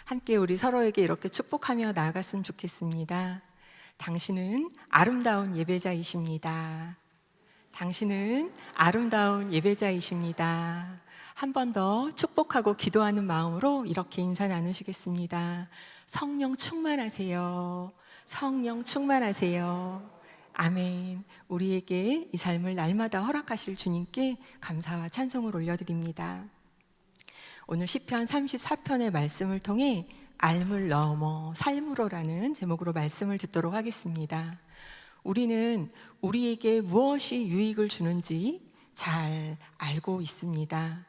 함께 우리 서로에게 이렇게 축복하며 나아갔으면 좋겠습니다. 당신은 아름다운 예배자이십니다. 당신은 아름다운 예배자이십니다. 한 번 더 축복하고 기도하는 마음으로 이렇게 인사 나누시겠습니다. 성령 충만하세요. 성령 충만하세요. 아멘. 우리에게 이 삶을 날마다 허락하실 주님께 감사와 찬송을 올려드립니다. 오늘 시편 34편의 말씀을 통해 앓물 넘어 삶으로라는 제목으로 말씀을 듣도록 하겠습니다. 우리는 우리에게 무엇이 유익을 주는지 잘 알고 있습니다.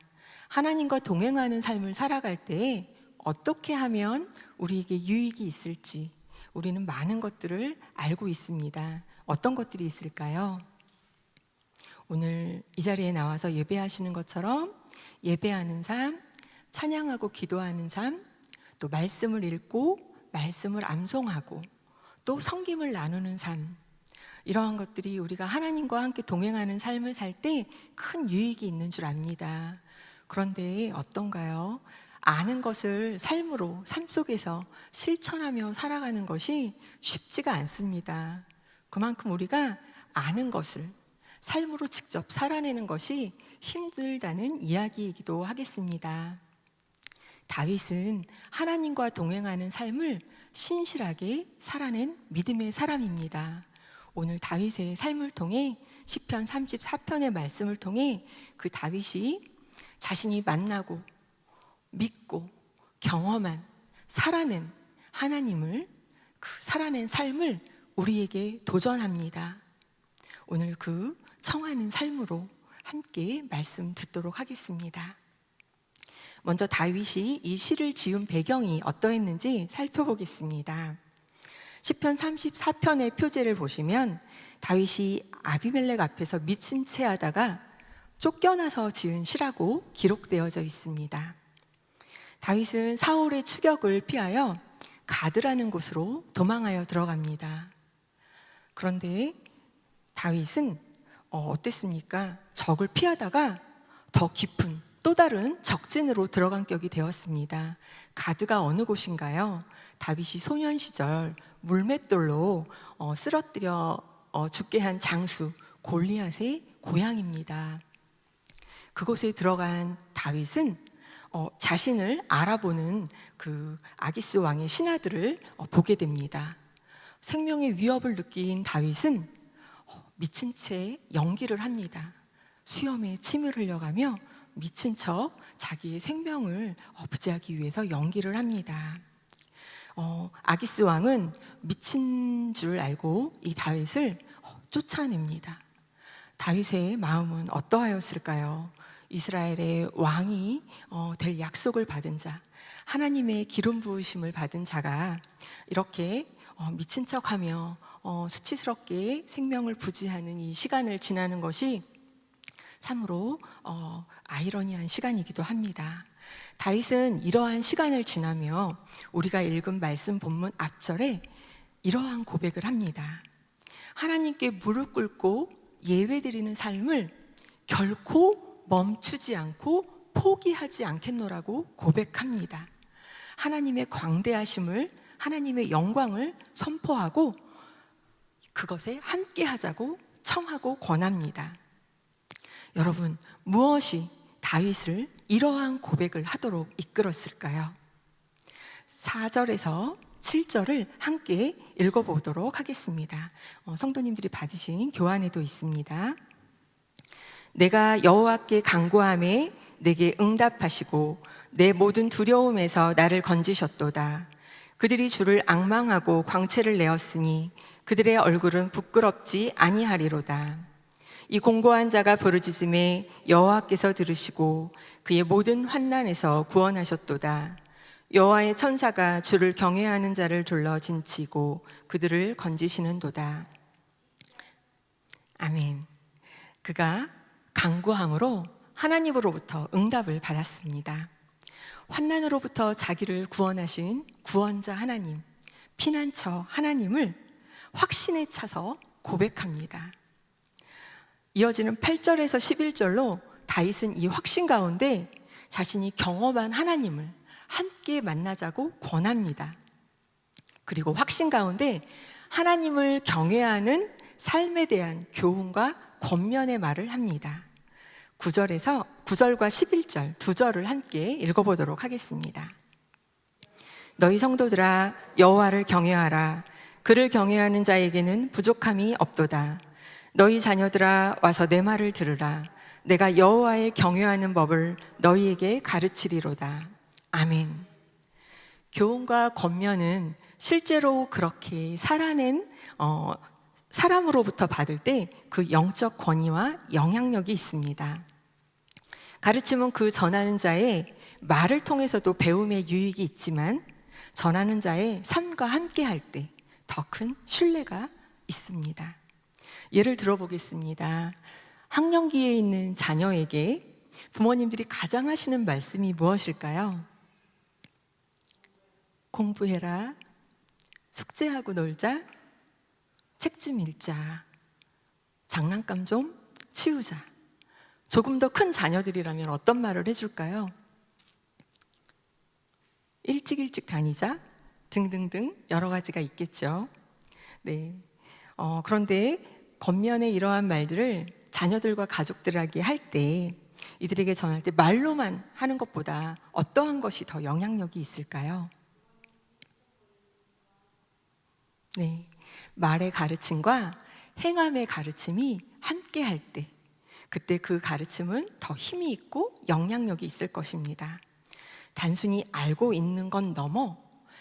하나님과 동행하는 삶을 살아갈 때 어떻게 하면 우리에게 유익이 있을지 우리는 많은 것들을 알고 있습니다. 어떤 것들이 있을까요? 오늘 이 자리에 나와서 예배하시는 것처럼 예배하는 삶, 찬양하고 기도하는 삶, 또 말씀을 읽고 말씀을 암송하고 또 성김을 나누는 삶, 이러한 것들이 우리가 하나님과 함께 동행하는 삶을 살 때 큰 유익이 있는 줄 압니다. 그런데 어떤가요? 아는 것을 삶으로, 삶 속에서 실천하며 살아가는 것이 쉽지가 않습니다. 그만큼 우리가 아는 것을 삶으로 직접 살아내는 것이 힘들다는 이야기이기도 하겠습니다. 다윗은 하나님과 동행하는 삶을 신실하게 살아낸 믿음의 사람입니다. 오늘 다윗의 삶을 통해 시편 34편의 말씀을 통해 그 다윗이 자신이 만나고 믿고 경험한 살아낸 하나님을, 그 살아낸 삶을 우리에게 도전합니다. 오늘 그 청하는 삶으로 함께 말씀 듣도록 하겠습니다. 먼저 다윗이 이 시를 지은 배경이 어떠했는지 살펴보겠습니다. 시편 34편의 표제를 보시면 다윗이 아비멜렉 앞에서 미친 채 하다가 쫓겨나서 지은 시라고 기록되어져 있습니다. 다윗은 사울의 추격을 피하여 가드라는 곳으로 도망하여 들어갑니다. 그런데 다윗은 어땠습니까? 적을 피하다가 더 깊은 또 다른 적진으로 들어간 격이 되었습니다. 가드가 어느 곳인가요? 다윗이 소년 시절 물맷돌로 쓰러뜨려 죽게 한 장수 골리앗의 고향입니다. 그곳에 들어간 다윗은 자신을 알아보는 그 아기스 왕의 신하들을 보게 됩니다. 생명의 위협을 느낀 다윗은 미친 채 연기를 합니다. 수염에 침을 흘려가며 미친 척 자기의 생명을 부지하기 위해서 연기를 합니다. 아기스 왕은 미친 줄 알고 이 다윗을 쫓아냅니다. 다윗의 마음은 어떠하였을까요? 이스라엘의 왕이 될 약속을 받은 자, 하나님의 기름 부으심을 받은 자가 이렇게 미친 척하며 수치스럽게 생명을 부지하는 이 시간을 지나는 것이 참으로 아이러니한 시간이기도 합니다. 다윗은 이러한 시간을 지나며 우리가 읽은 말씀 본문 앞절에 이러한 고백을 합니다. 하나님께 무릎 꿇고 예배드리는 삶을 결코 멈추지 않고 포기하지 않겠노라고 고백합니다. 하나님의 광대하심을, 하나님의 영광을 선포하고 그것에 함께 하자고 청하고 권합니다. 여러분, 무엇이 다윗을 이러한 고백을 하도록 이끌었을까요? 4절에서 7절을 함께 읽어보도록 하겠습니다. 성도님들이 받으신 교환에도 있습니다. 내가 여호와께 간구하매 내게 응답하시고 내 모든 두려움에서 나를 건지셨도다. 그들이 주를 앙망하고 광채를 내었으니 그들의 얼굴은 부끄럽지 아니하리로다. 이 공고한 자가 부르짖음에 여호와께서 들으시고 그의 모든 환난에서 구원하셨도다. 여호와의 천사가 주를 경외하는 자를 둘러 진치고 그들을 건지시는도다. 아멘. 그가 간구함으로 하나님으로부터 응답을 받았습니다. 환난으로부터 자기를 구원하신 구원자 하나님, 피난처 하나님을 확신에 차서 고백합니다. 이어지는 8절에서 11절로 다윗은 이 확신 가운데 자신이 경험한 하나님을 함께 만나자고 권합니다. 그리고 확신 가운데 하나님을 경외하는 삶에 대한 교훈과 권면의 말을 합니다. 9절과 11절 두 절을 함께 읽어보도록 하겠습니다. 너희 성도들아 여호와를 경외하라. 그를 경외하는 자에게는 부족함이 없도다. 너희 자녀들아 와서 내 말을 들으라. 내가 여호와의 경외하는 법을 너희에게 가르치리로다. 아멘. 교훈과 권면은 실제로 그렇게 살아낸 사람으로부터 받을 때 그 영적 권위와 영향력이 있습니다. 가르침은 그 전하는 자의 말을 통해서도 배움의 유익이 있지만 전하는 자의 삶과 함께 할 때 더 큰 신뢰가 있습니다. 예를 들어보겠습니다. 학령기에 있는 자녀에게 부모님들이 가장 하시는 말씀이 무엇일까요? 공부해라, 숙제하고 놀자, 책 좀 읽자, 장난감 좀 치우자. 조금 더 큰 자녀들이라면 어떤 말을 해줄까요? 일찍 다니자 등등등 여러 가지가 있겠죠. 네. 그런데 겉면에 이러한 말들을 자녀들과 가족들에게 할 때, 이들에게 전할 때 말로만 하는 것보다 어떠한 것이 더 영향력이 있을까요? 네. 말의 가르침과 행함의 가르침이 함께 할 때, 그때 그 가르침은 더 힘이 있고 영향력이 있을 것입니다. 단순히 알고 있는 건 넘어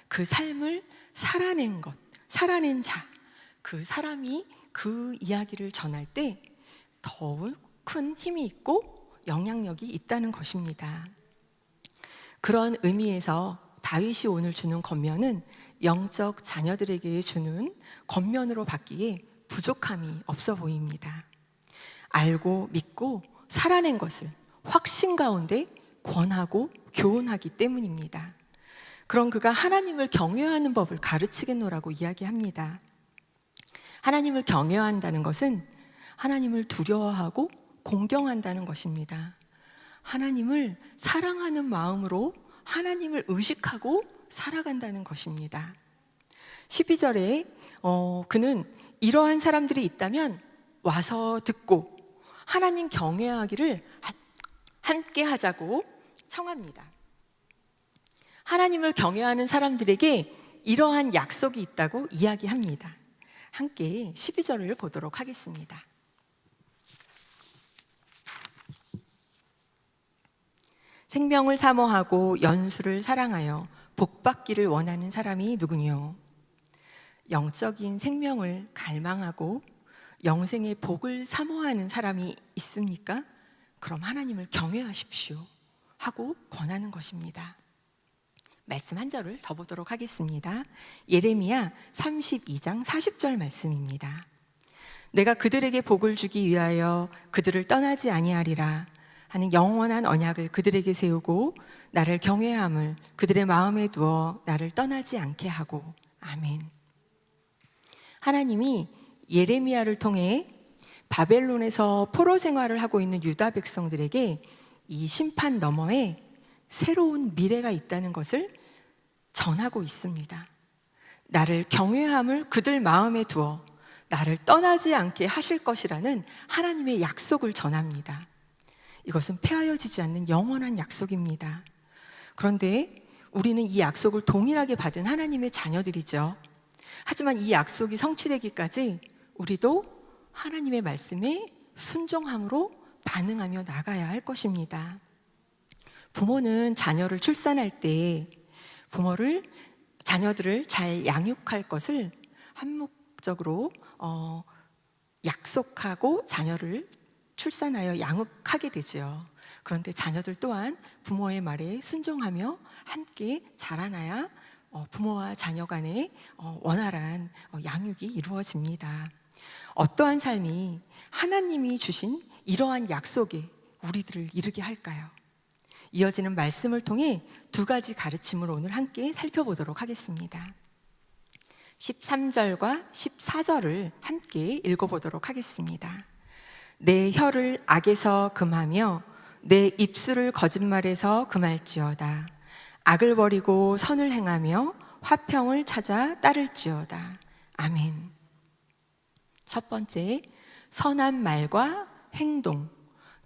그 삶을 살아낸 것, 살아낸 자, 그 사람이 그 이야기를 전할 때 더욱 큰 힘이 있고 영향력이 있다는 것입니다. 그런 의미에서 다윗이 오늘 주는 권면은 영적 자녀들에게 주는 권면으로 받기에 부족함이 없어 보입니다. 알고 믿고 살아낸 것을 확신 가운데 권하고 교훈하기 때문입니다. 그럼 그가 하나님을 경외하는 법을 가르치겠노라고 이야기합니다. 하나님을 경외한다는 것은 하나님을 두려워하고 공경한다는 것입니다. 하나님을 사랑하는 마음으로 하나님을 의식하고 살아간다는 것입니다. 12절에 그는 이러한 사람들이 있다면 와서 듣고 하나님 경외하기를 함께 하자고 청합니다. 하나님을 경외하는 사람들에게 이러한 약속이 있다고 이야기합니다. 함께 12절을 보도록 하겠습니다. 생명을 사모하고 연수를 사랑하여 복받기를 원하는 사람이 누구뇨? 영적인 생명을 갈망하고 영생의 복을 사모하는 사람이 있습니까? 그럼 하나님을 경외하십시오 하고 권하는 것입니다. 말씀 한 절을 더 보도록 하겠습니다. 예레미야 32장 40절 말씀입니다. 내가 그들에게 복을 주기 위하여 그들을 떠나지 아니하리라 하는 영원한 언약을 그들에게 세우고 나를 경외함을 그들의 마음에 두어 나를 떠나지 않게 하고. 아멘. 하나님이 예레미야를 통해 바벨론에서 포로 생활을 하고 있는 유다 백성들에게 이 심판 너머에 새로운 미래가 있다는 것을 전하고 있습니다. 나를 경외함을 그들 마음에 두어 나를 떠나지 않게 하실 것이라는 하나님의 약속을 전합니다. 이것은 폐하여지지 않는 영원한 약속입니다. 그런데 우리는 이 약속을 동일하게 받은 하나님의 자녀들이죠. 하지만 이 약속이 성취되기까지 우리도 하나님의 말씀에 순종함으로 반응하며 나가야 할 것입니다. 부모는 자녀를 출산할 때 자녀들을 잘 양육할 것을 한목적으로 약속하고 자녀를 출산하여 양육하게 되죠. 그런데 자녀들 또한 부모의 말에 순종하며 함께 자라나야 부모와 자녀 간의 원활한 양육이 이루어집니다. 어떠한 삶이 하나님이 주신 이러한 약속에 우리들을 이르게 할까요? 이어지는 말씀을 통해 두 가지 가르침을 오늘 함께 살펴보도록 하겠습니다. 13절과 14절을 함께 읽어보도록 하겠습니다. 내 혀를 악에서 금하며 내 입술을 거짓말에서 금할지어다. 악을 버리고 선을 행하며 화평을 찾아 따를지어다. 아멘. 첫 번째, 선한 말과 행동,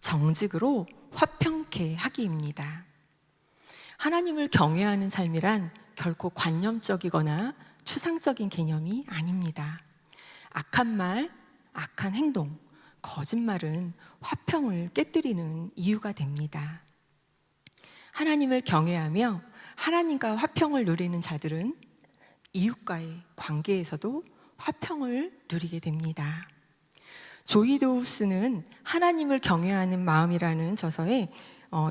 정직으로 화평케 하기입니다. 하나님을 경외하는 삶이란 결코 관념적이거나 추상적인 개념이 아닙니다. 악한 말, 악한 행동, 거짓말은 화평을 깨뜨리는 이유가 됩니다. 하나님을 경외하며 하나님과 화평을 누리는 자들은 이웃과의 관계에서도 화평을 누리게 됩니다. 조이 도우스는 하나님을 경외하는 마음이라는 저서에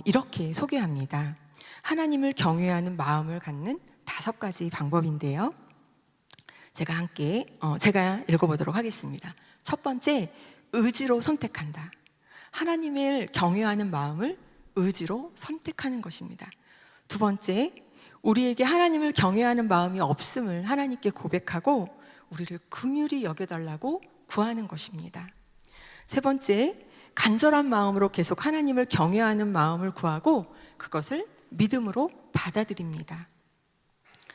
이렇게 소개합니다. 하나님을 경외하는 마음을 갖는 5가지 방법인데요. 제가 읽어보도록 하겠습니다. 첫 번째, 의지로 선택한다. 하나님을 경외하는 마음을 의지로 선택하는 것입니다. 두 번째, 우리에게 하나님을 경외하는 마음이 없음을 하나님께 고백하고 우리를 긍휼히 여겨달라고 구하는 것입니다. 세 번째, 간절한 마음으로 계속 하나님을 경외하는 마음을 구하고 그것을 믿음으로 받아들입니다.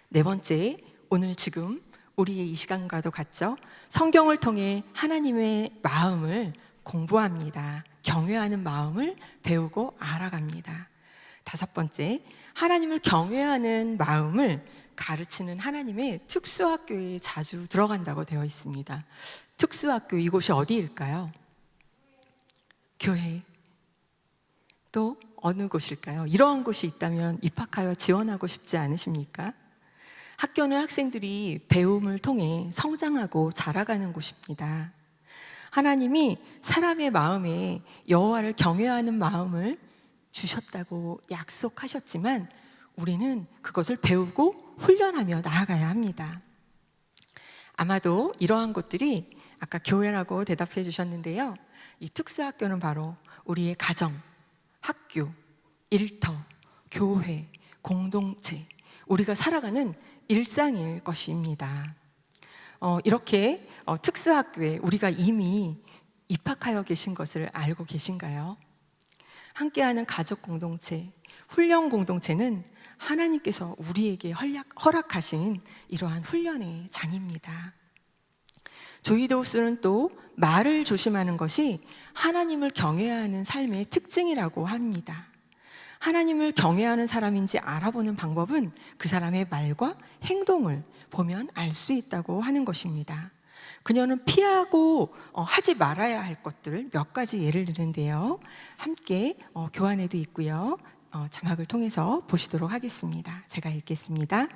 네 번째, 오늘 지금 우리의 이 시간과도 같죠? 성경을 통해 하나님의 마음을 공부합니다. 경외하는 마음을 배우고 알아갑니다. 5번째, 하나님을 경외하는 마음을 가르치는 하나님의 특수학교에 자주 들어간다고 되어 있습니다. 특수학교, 이곳이 어디일까요? 교회. 또 어느 곳일까요? 이러한 곳이 있다면 입학하여 지원하고 싶지 않으십니까? 학교는 학생들이 배움을 통해 성장하고 자라가는 곳입니다. 하나님이 사람의 마음에 여호와를 경외하는 마음을 주셨다고 약속하셨지만 우리는 그것을 배우고 훈련하며 나아가야 합니다. 아마도 이러한 곳들이 아까 교회라고 대답해 주셨는데요. 이 특수학교는 바로 우리의 가정, 학교, 일터, 교회, 공동체, 우리가 살아가는 일상일 것입니다. 이렇게 특수학교에 우리가 이미 입학하여 계신 것을 알고 계신가요? 함께하는 가족 공동체, 훈련 공동체는 하나님께서 우리에게 허락하신 이러한 훈련의 장입니다. 조이 도우스는 또 말을 조심하는 것이 하나님을 경외하는 삶의 특징이라고 합니다. 하나님을 경외하는 사람인지 알아보는 방법은 그 사람의 말과 행동을 보면 알 수 있다고 하는 것입니다. 그녀는 피하고 하지 말아야 할 것들 몇 가지 예를 드는데요. 함께 교환에도 있고요. 자막을 통해서 보시도록 하겠습니다. 제가 읽겠습니다.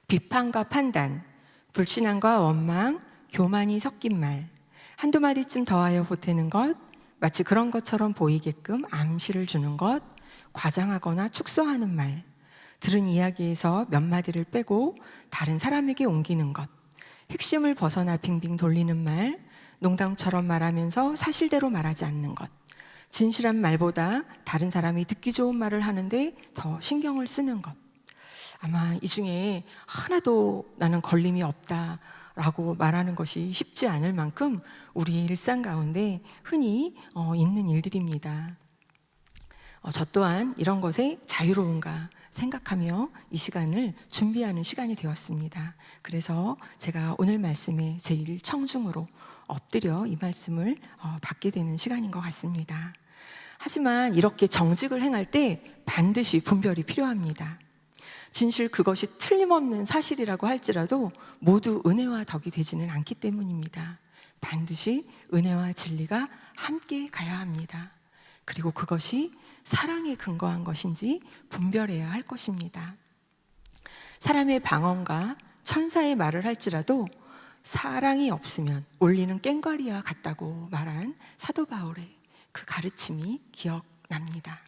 비판과 판단, 불신앙과 원망, 교만이 섞인 말, 한두 마디쯤 더하여 보태는 것, 마치 그런 것처럼 보이게끔 암시를 주는 것, 과장하거나 축소하는 말, 들은 이야기에서 몇 마디를 빼고 다른 사람에게 옮기는 것, 핵심을 벗어나 빙빙 돌리는 말, 농담처럼 말하면서 사실대로 말하지 않는 것, 진실한 말보다 다른 사람이 듣기 좋은 말을 하는데 더 신경을 쓰는 것. 아마 이 중에 하나도 나는 걸림이 없다라고 말하는 것이 쉽지 않을 만큼 우리의 일상 가운데 흔히 있는 일들입니다. 저 또한 이런 것에 자유로운가 생각하며 이 시간을 준비하는 시간이 되었습니다. 그래서 제가 오늘 말씀에 제일 청중으로 엎드려 이 말씀을 받게 되는 시간인 것 같습니다. 하지만 이렇게 정직을 행할 때 반드시 분별이 필요합니다. 진실 그것이 틀림없는 사실이라고 할지라도 모두 은혜와 덕이 되지는 않기 때문입니다. 반드시 은혜와 진리가 함께 가야 합니다. 그리고 그것이 사랑에 근거한 것인지 분별해야 할 것입니다. 사람의 방언과 천사의 말을 할지라도 사랑이 없으면 울리는 꽹과리와 같다고 말한 사도 바울의 그 가르침이 기억납니다.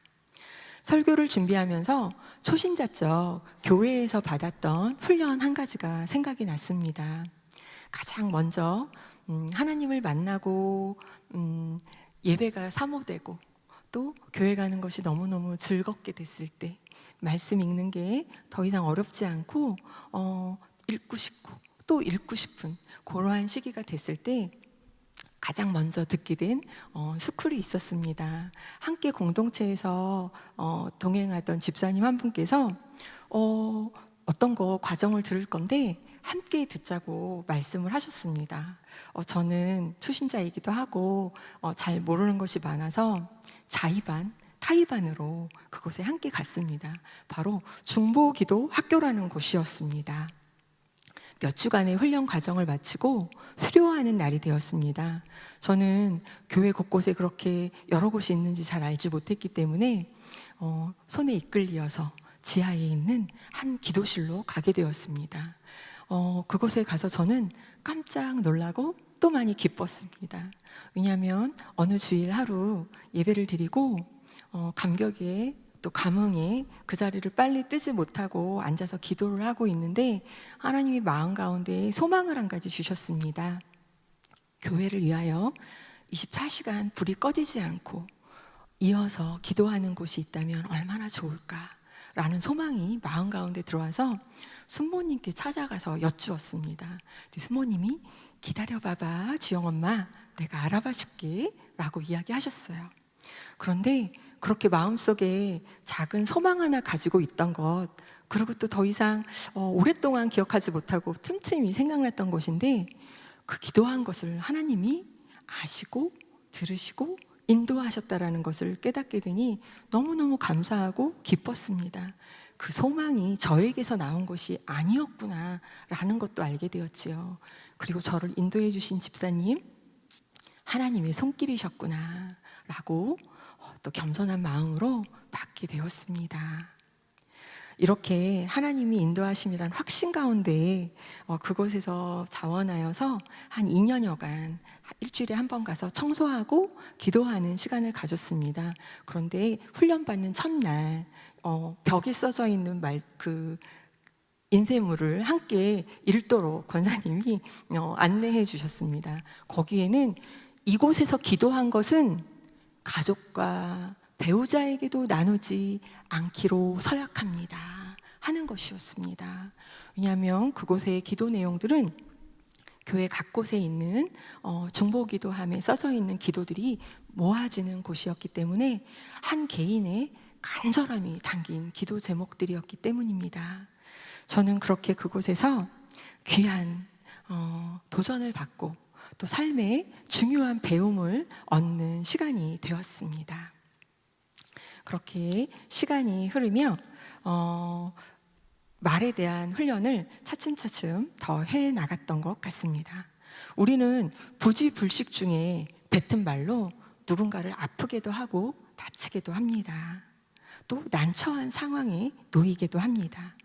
설교를 준비하면서 초신자적 교회에서 받았던 훈련 한 가지가 생각이 났습니다. 가장 먼저 하나님을 만나고 예배가 사모되고 또 교회 가는 것이 너무너무 즐겁게 됐을 때 말씀 읽는 게 더 이상 어렵지 않고 읽고 싶고 또 읽고 싶은 그러한 시기가 됐을 때 가장 먼저 듣게 된 스쿨이 있었습니다. 함께 공동체에서 동행하던 집사님 한 분께서 어떤 거 과정을 들을 건데 함께 듣자고 말씀을 하셨습니다. 저는 초신자이기도 하고 잘 모르는 것이 많아서 자의반, 타의반으로 그곳에 함께 갔습니다. 바로 중보기도 학교라는 곳이었습니다. 몇 주간의 훈련 과정을 마치고 수료하는 날이 되었습니다. 저는 교회 곳곳에 그렇게 여러 곳이 있는지 잘 알지 못했기 때문에 손에 이끌려서 지하에 있는 한 기도실로 가게 되었습니다. 그곳에 가서 저는 깜짝 놀라고 또 많이 기뻤습니다. 왜냐하면 어느 주일 하루 예배를 드리고 감격에 또 감흥에 그 자리를 빨리 뜨지 못하고 앉아서 기도를 하고 있는데 하나님이 마음 가운데 소망을 한 가지 주셨습니다. 교회를 위하여 24시간 불이 꺼지지 않고 이어서 기도하는 곳이 있다면 얼마나 좋을까라는 소망이 마음 가운데 들어와서 순모님께 찾아가서 여쭈었습니다. 순모님이 기다려봐봐 주영 엄마, 내가 알아봐 줄게 라고 이야기하셨어요. 그런데 그렇게 마음속에 작은 소망 하나 가지고 있던 것, 그리고 또 더 이상 오랫동안 기억하지 못하고 틈틈이 생각났던 것인데 그 기도한 것을 하나님이 아시고 들으시고 인도하셨다라는 것을 깨닫게 되니 너무너무 감사하고 기뻤습니다. 그 소망이 저에게서 나온 것이 아니었구나라는 것도 알게 되었지요. 그리고 저를 인도해 주신 집사님, 하나님의 손길이셨구나라고 또 겸손한 마음으로 받게 되었습니다. 이렇게 하나님이 인도하심이란 확신 가운데 그곳에서 자원하여서 한 2년여간 일주일에 한 번 가서 청소하고 기도하는 시간을 가졌습니다. 그런데 훈련받는 첫날 벽에 써져 있는 인쇄물을 함께 읽도록 권사님이 안내해 주셨습니다. 거기에는 이곳에서 기도한 것은 가족과 배우자에게도 나누지 않기로 서약합니다 하는 것이었습니다. 왜냐하면 그곳의 기도 내용들은 교회 각곳에 있는 중보기도함에 써져 있는 기도들이 모아지는 곳이었기 때문에 한 개인의 간절함이 담긴 기도 제목들이었기 때문입니다. 저는 그렇게 그곳에서 귀한 도전을 받고 또 삶의 중요한 배움을 얻는 시간이 되었습니다. 그렇게 시간이 흐르며 말에 대한 훈련을 차츰차츰 더 해나갔던 것 같습니다. 우리는 부지불식 중에 뱉은 말로 누군가를 아프게도 하고 다치게도 합니다. 또 난처한 상황에 놓이기도 합니다.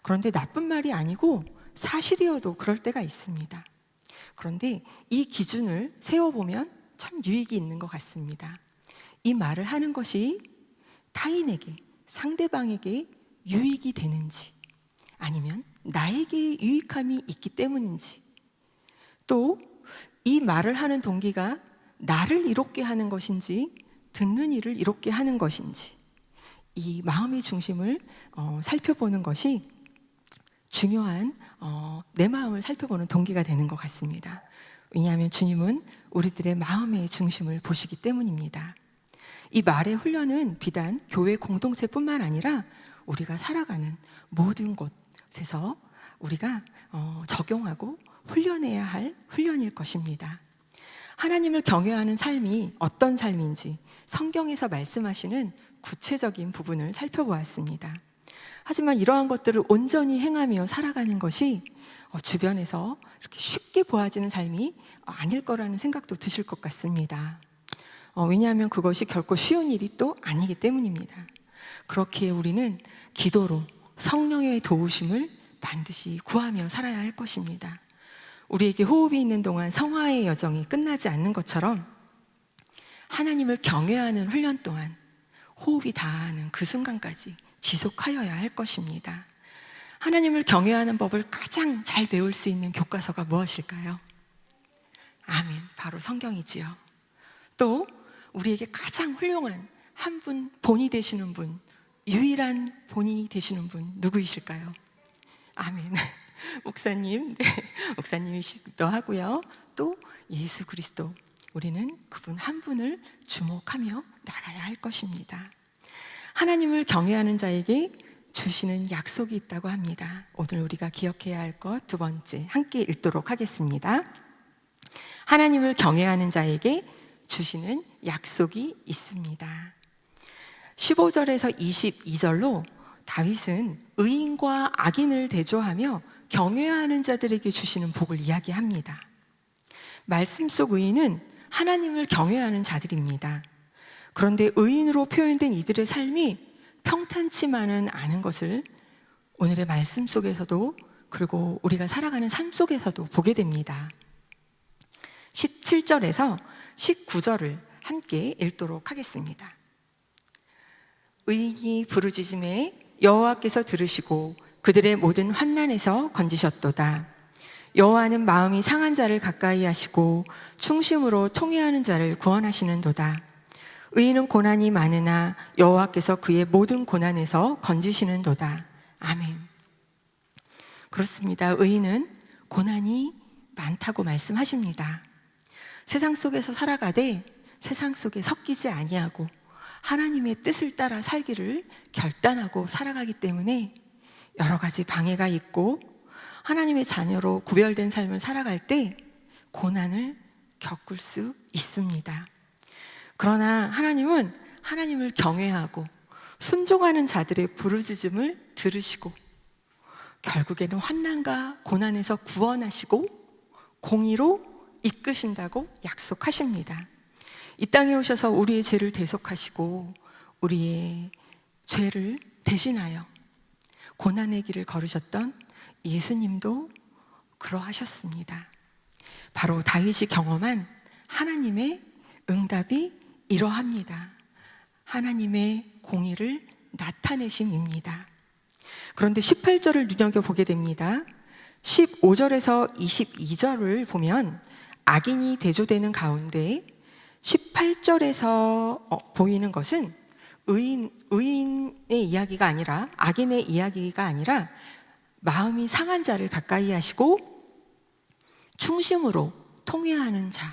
그런데 나쁜 말이 아니고 사실이어도 그럴 때가 있습니다. 그런데 이 기준을 세워보면 참 유익이 있는 것 같습니다. 이 말을 하는 것이 타인에게, 상대방에게 유익이 되는지 아니면 나에게 유익함이 있기 때문인지, 또 이 말을 하는 동기가 나를 이롭게 하는 것인지 듣는 이를 이롭게 하는 것인지, 이 마음의 중심을 살펴보는 것이 중요한 내 마음을 살펴보는 동기가 되는 것 같습니다. 왜냐하면 주님은 우리들의 마음의 중심을 보시기 때문입니다. 이 말의 훈련은 비단 교회 공동체뿐만 아니라 우리가 살아가는 모든 곳에서 우리가 적용하고 훈련해야 할 훈련일 것입니다. 하나님을 경외하는 삶이 어떤 삶인지 성경에서 말씀하시는 구체적인 부분을 살펴보았습니다. 하지만 이러한 것들을 온전히 행하며 살아가는 것이 주변에서 이렇게 쉽게 보아지는 삶이 아닐 거라는 생각도 드실 것 같습니다. 왜냐하면 그것이 결코 쉬운 일이 또 아니기 때문입니다. 그렇기에 우리는 기도로 성령의 도우심을 반드시 구하며 살아야 할 것입니다. 우리에게 호흡이 있는 동안 성화의 여정이 끝나지 않는 것처럼 하나님을 경외하는 훈련 또한 호흡이 닿는 그 순간까지 지속하여야 할 것입니다. 하나님을 경외하는 법을 가장 잘 배울 수 있는 교과서가 무엇일까요? 아멘, 바로 성경이지요. 또 우리에게 가장 훌륭한 한 분, 본이 되시는 분, 유일한 본이 되시는 분 누구이실까요? 아멘. 목사님, 네, 목사님이시기도 하고요. 또 예수 그리스도, 우리는 그분 한 분을 주목하며 나가야 할 것입니다. 하나님을 경외하는 자에게 주시는 약속이 있다고 합니다. 오늘 우리가 기억해야 할 것 두 번째, 함께 읽도록 하겠습니다. 하나님을 경외하는 자에게 주시는 약속이 있습니다. 15절에서 22절로 다윗은 의인과 악인을 대조하며 경외하는 자들에게 주시는 복을 이야기합니다. 말씀 속 의인은 하나님을 경외하는 자들입니다. 그런데 의인으로 표현된 이들의 삶이 평탄치만은 않은 것을 오늘의 말씀 속에서도, 그리고 우리가 살아가는 삶 속에서도 보게 됩니다. 17절에서 19절을 함께 읽도록 하겠습니다. 의인이 부르짖음에 여호와께서 들으시고 그들의 모든 환난에서 건지셨도다. 여호와는 마음이 상한 자를 가까이 하시고 충심으로 통회하는 자를 구원하시는도다. 의인은 고난이 많으나 여호와께서 그의 모든 고난에서 건지시는도다. 아멘. 그렇습니다. 의인은 고난이 많다고 말씀하십니다. 세상 속에서 살아가되 세상 속에 섞이지 아니하고 하나님의 뜻을 따라 살기를 결단하고 살아가기 때문에 여러 가지 방해가 있고, 하나님의 자녀로 구별된 삶을 살아갈 때 고난을 겪을 수 있습니다. 그러나 하나님은 하나님을 경외하고 순종하는 자들의 부르짖음을 들으시고 결국에는 환난과 고난에서 구원하시고 공의로 이끄신다고 약속하십니다. 이 땅에 오셔서 우리의 죄를 대속하시고 우리의 죄를 대신하여 고난의 길을 걸으셨던 예수님도 그러하셨습니다. 바로 다윗이 경험한 하나님의 응답이 이러합니다. 하나님의 공의를 나타내심입니다. 그런데 18절을 눈여겨보게 됩니다. 15절에서 22절을 보면 악인이 대조되는 가운데 18절에서 보이는 것은 의인의 이야기가 아니라, 악인의 이야기가 아니라 마음이 상한 자를 가까이 하시고 충심으로 통회하는 자,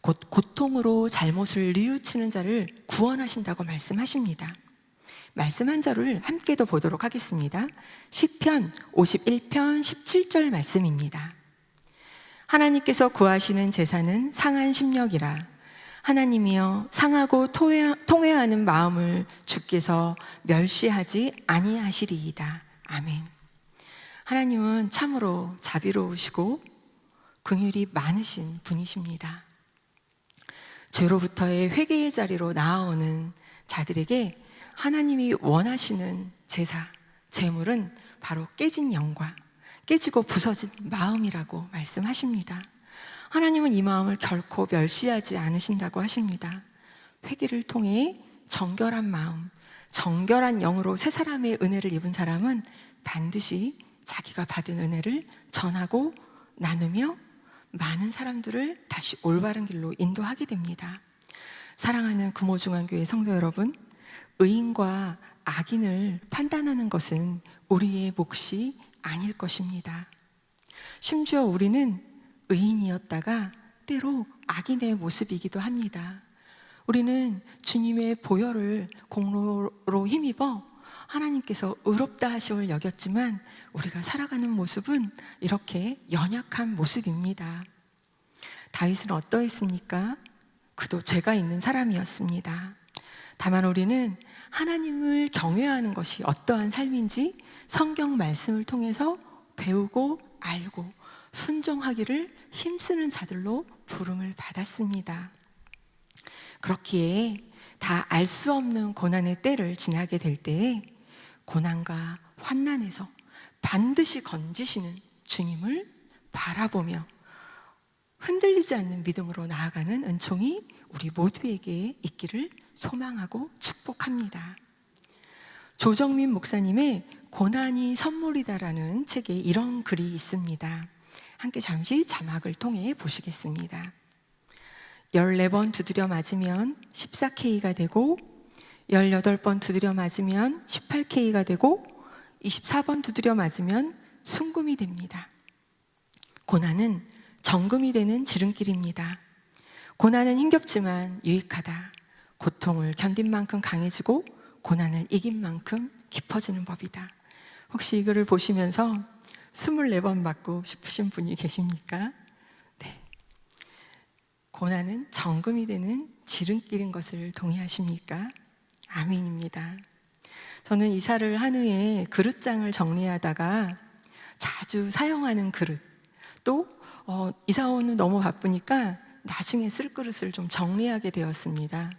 곧 고통으로 잘못을 뉘우치는 자를 구원하신다고 말씀하십니다. 말씀 한 절을 함께 더 보도록 하겠습니다. 시편 51편 17절 말씀입니다. 하나님께서 구하시는 제사는 상한 심령이라. 하나님이여, 상하고 통회하는 마음을 주께서 멸시하지 아니하시리이다. 아멘. 하나님은 참으로 자비로우시고 긍휼이 많으신 분이십니다. 죄로부터의 회개의 자리로 나아오는 자들에게 하나님이 원하시는 제사, 제물은 바로 깨진 영과 깨지고 부서진 마음이라고 말씀하십니다. 하나님은 이 마음을 결코 멸시하지 않으신다고 하십니다. 회개를 통해 정결한 마음, 정결한 영으로 새 사람의 은혜를 입은 사람은 반드시 자기가 받은 은혜를 전하고 나누며 많은 사람들을 다시 올바른 길로 인도하게 됩니다. 사랑하는 금호중앙교회 성도 여러분, 의인과 악인을 판단하는 것은 우리의 몫이 아닐 것입니다. 심지어 우리는 의인이었다가 때로 악인의 모습이기도 합니다. 우리는 주님의 보혈을 공로로 힘입어 하나님께서 의롭다 하심을 여겼지만 우리가 살아가는 모습은 이렇게 연약한 모습입니다. 다윗은 어떠했습니까? 그도 죄가 있는 사람이었습니다. 다만 우리는 하나님을 경외하는 것이 어떠한 삶인지 성경 말씀을 통해서 배우고 알고 순종하기를 힘쓰는 자들로 부름을 받았습니다. 그렇기에 다 알 수 없는 고난의 때를 지나게 될 때에 고난과 환난에서 반드시 건지시는 주님을 바라보며 흔들리지 않는 믿음으로 나아가는 은총이 우리 모두에게 있기를 소망하고 축복합니다. 조정민 목사님의 고난이 선물이다라는 책에 이런 글이 있습니다. 함께 잠시 자막을 통해 보시겠습니다. 14번 두드려 맞으면 14K가 되고 18번 두드려 맞으면 18K가 되고 24번 두드려 맞으면 순금이 됩니다. 고난은 정금이 되는 지름길입니다. 고난은 힘겹지만 유익하다. 고통을 견딘 만큼 강해지고 고난을 이긴 만큼 깊어지는 법이다. 혹시 이 글을 보시면서 24번 맞고 싶으신 분이 계십니까? 네. 고난은 정금이 되는 지름길인 것을 동의하십니까? 아멘입니다. 저는 이사를 한 후에 그릇장을 정리하다가 자주 사용하는 그릇, 또 이사 온 후 너무 바쁘니까 나중에 쓸 그릇을 좀 정리하게 되었습니다.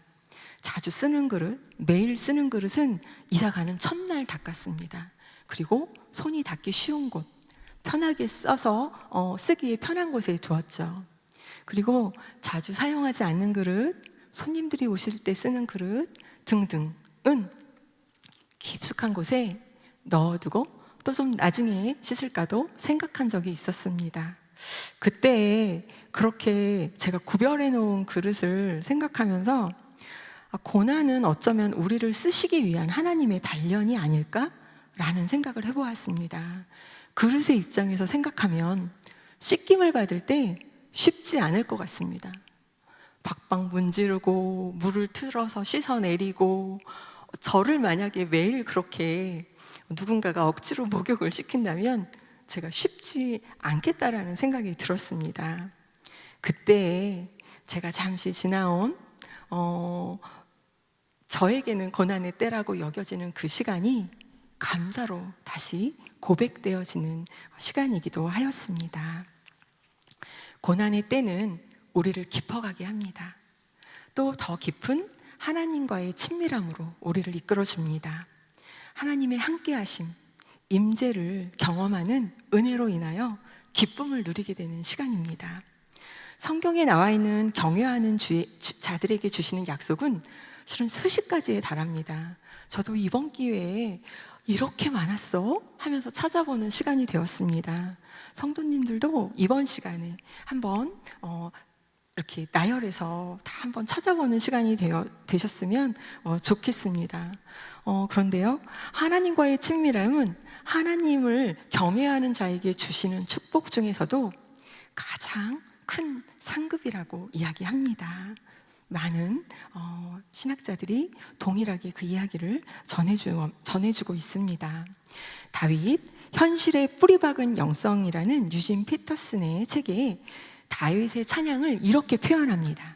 자주 쓰는 그릇, 매일 쓰는 그릇은 이사 가는 첫날 닦았습니다. 그리고 손이 닿기 쉬운 곳, 편하게 써서 쓰기에 편한 곳에 두었죠. 그리고 자주 사용하지 않는 그릇, 손님들이 오실 때 쓰는 그릇 등등은 깊숙한 곳에 넣어두고 또 좀 나중에 씻을까도 생각한 적이 있었습니다. 그때 그렇게 제가 구별해 놓은 그릇을 생각하면서 고난은 어쩌면 우리를 쓰시기 위한 하나님의 단련이 아닐까라는 생각을 해보았습니다. 그릇의 입장에서 생각하면 씻김을 받을 때 쉽지 않을 것 같습니다. 박박 문지르고 물을 틀어서 씻어내리고, 저를 만약에 매일 그렇게 누군가가 억지로 목욕을 시킨다면 제가 쉽지 않겠다라는 생각이 들었습니다. 그때 제가 잠시 지나온 저에게는 고난의 때라고 여겨지는 그 시간이 감사로 다시 고백되어지는 시간이기도 하였습니다. 고난의 때는 우리를 깊어가게 합니다. 또 더 깊은 하나님과의 친밀함으로 우리를 이끌어줍니다. 하나님의 함께하심, 임재를 경험하는 은혜로 인하여 기쁨을 누리게 되는 시간입니다. 성경에 나와 있는 경외하는 자들에게 주시는 약속은 실은 수십 가지에 달합니다. 저도 이번 기회에 이렇게 많았어? 하면서 찾아보는 시간이 되었습니다. 성도님들도 이번 시간에 한번 이렇게 나열해서 다 한번 찾아보는 시간이 되셨으면 좋겠습니다. 그런데요, 하나님과의 친밀함은 하나님을 경외하는 자에게 주시는 축복 중에서도 가장 큰 상급이라고 이야기합니다. 많은 신학자들이 동일하게 그 이야기를 전해주고 있습니다. 다윗, 현실의 뿌리박은 영성이라는 유진 피터슨의 책에 다윗의 찬양을 이렇게 표현합니다.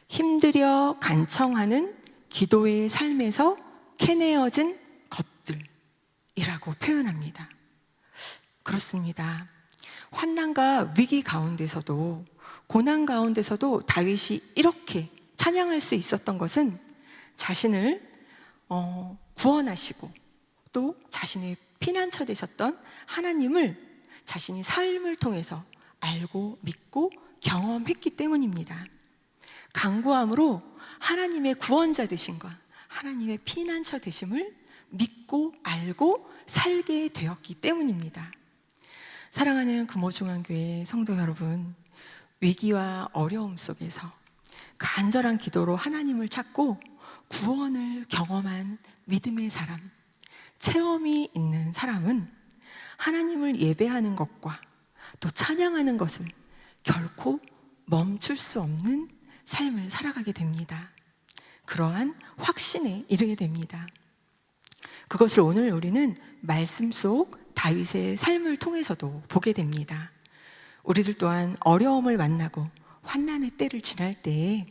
힘들여 간청하는 기도의 삶에서 캐내어진 것들이라고 표현합니다. 그렇습니다. 환난과 위기 가운데서도, 고난 가운데서도 다윗이 이렇게 찬양할 수 있었던 것은 자신을 구원하시고 또 자신의 피난처 되셨던 하나님을 자신이 삶을 통해서 알고 믿고 경험했기 때문입니다. 간구함으로 하나님의 구원자 되심과 하나님의 피난처 되심을 믿고 알고 살게 되었기 때문입니다. 사랑하는 금호중앙교회 성도 여러분, 위기와 어려움 속에서 간절한 기도로 하나님을 찾고 구원을 경험한 믿음의 사람, 체험이 있는 사람은 하나님을 예배하는 것과 또 찬양하는 것을 결코 멈출 수 없는 삶을 살아가게 됩니다. 그러한 확신에 이르게 됩니다. 그것을 오늘 우리는 말씀 속 다윗의 삶을 통해서도 보게 됩니다. 우리들 또한 어려움을 만나고 환난의 때를 지날 때에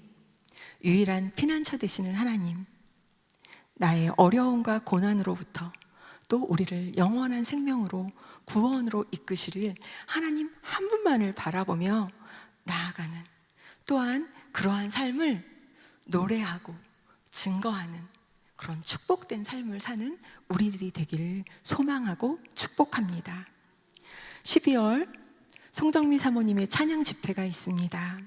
유일한 피난처 되시는 하나님, 나의 어려움과 고난으로부터 또 우리를 영원한 생명으로 구원으로 이끄시길 하나님 한 분만을 바라보며 나아가는, 또한 그러한 삶을 노래하고 증거하는 그런 축복된 삶을 사는 우리들이 되기를 소망하고 축복합니다. 12월 송정미 사모님의 찬양 집회가 있습니다.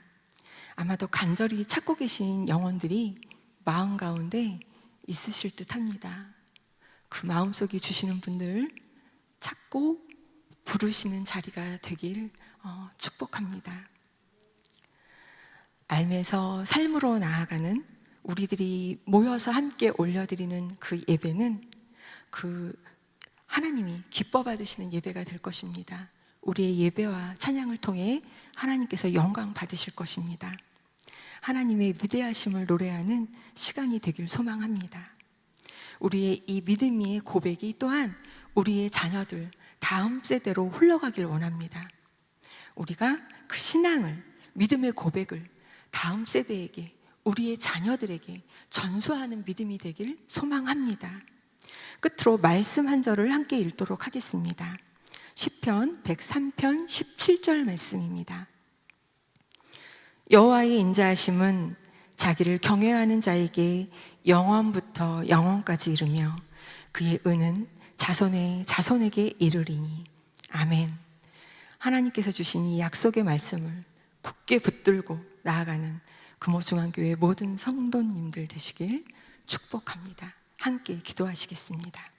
아마도 간절히 찾고 계신 영혼들이 마음 가운데 있으실 듯합니다. 그 마음속에 주시는 분들 찾고 부르시는 자리가 되길 축복합니다. 알면서 삶으로 나아가는 우리들이 모여서 함께 올려드리는 그 예배는 그 하나님이 기뻐 받으시는 예배가 될 것입니다. 우리의 예배와 찬양을 통해 하나님께서 영광 받으실 것입니다. 하나님의 위대하심을 노래하는 시간이 되길 소망합니다. 우리의 이 믿음의 고백이 또한 우리의 자녀들 다음 세대로 흘러가길 원합니다. 우리가 그 신앙을, 믿음의 고백을 다음 세대에게, 우리의 자녀들에게 전수하는 믿음이 되길 소망합니다. 끝으로 말씀 한 절을 함께 읽도록 하겠습니다. 시편 103편 17절 말씀입니다. 여호와의 인자하심은 자기를 경외하는 자에게 영원부터 영원까지 이르며 그의 은은 자손에게 이르리니. 아멘. 하나님께서 주신 이 약속의 말씀을 굳게 붙들고 나아가는 금호중앙교회 모든 성도님들 되시길 축복합니다. 함께 기도하시겠습니다.